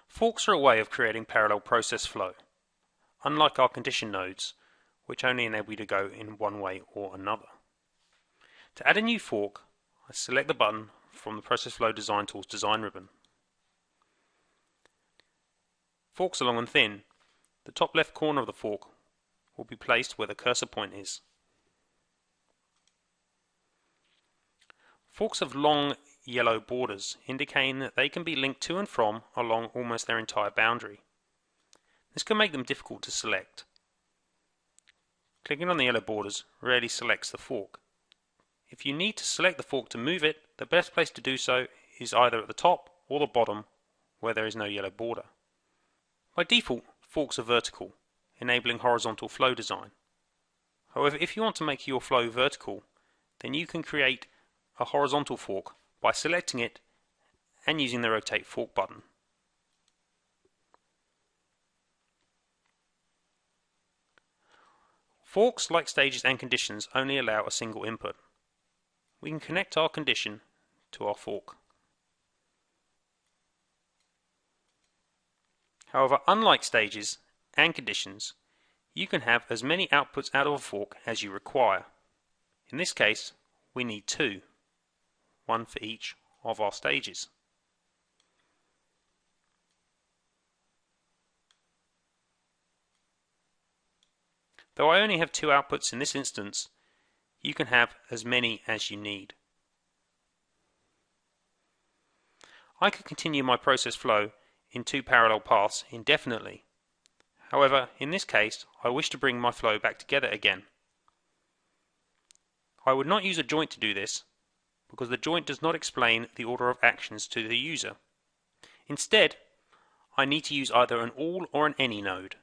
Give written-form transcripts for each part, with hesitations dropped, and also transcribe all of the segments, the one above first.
Forks are a way of creating parallel process flow, unlike our condition nodes, which only enable you to go in one way or another. To add a new fork, I select the button from the Process Flow Design Tools design ribbon. Forks are long and thin. The top left corner of the fork will be placed where the cursor point is. Forks have long yellow borders, indicating that they can be linked to and from along almost their entire boundary. This can make them difficult to select. Clicking on the yellow borders rarely selects the fork. If you need to select the fork to move it, the best place to do so is either at the top or the bottom where there is no yellow border. By default, forks are vertical, enabling horizontal flow design. However, if you want to make your flow vertical, then you can create a horizontal fork by selecting it and using the Rotate Fork button. Forks, like stages and conditions, only allow a single input. We can connect our condition to our fork. However, unlike stages and conditions, you can have as many outputs out of a fork as you require. In this case, we need two, one for each of our stages. Though I only have two outputs in this instance, you can have as many as you need. I could continue my process flow in two parallel paths indefinitely. However, in this case, I wish to bring my flow back together again. I would not use a joint to do this, because the joint does not explain the order of actions to the user. Instead, I need to use either an all or an any node.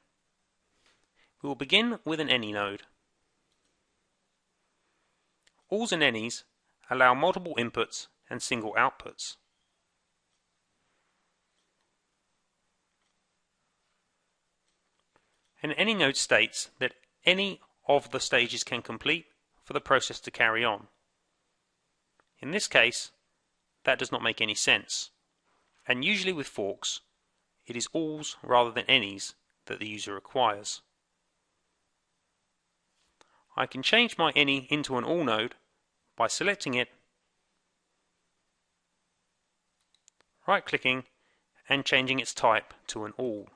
We will begin with an any node. Alls and any's allow multiple inputs and single outputs. An any node states that any of the stages can complete for the process to carry on. In this case, that does not make any sense, and usually with forks, it is alls rather than any's that the user requires. I can change my any into an all node by selecting it, right-clicking, and changing its type to an all.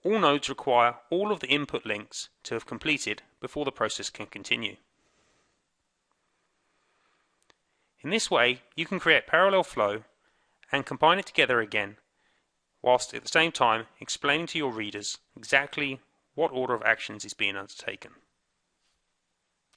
All nodes require all of the input links to have completed before the process can continue. In this way, you can create parallel flow and combine it together again, whilst at the same time explaining to your readers exactly what order of actions is being undertaken.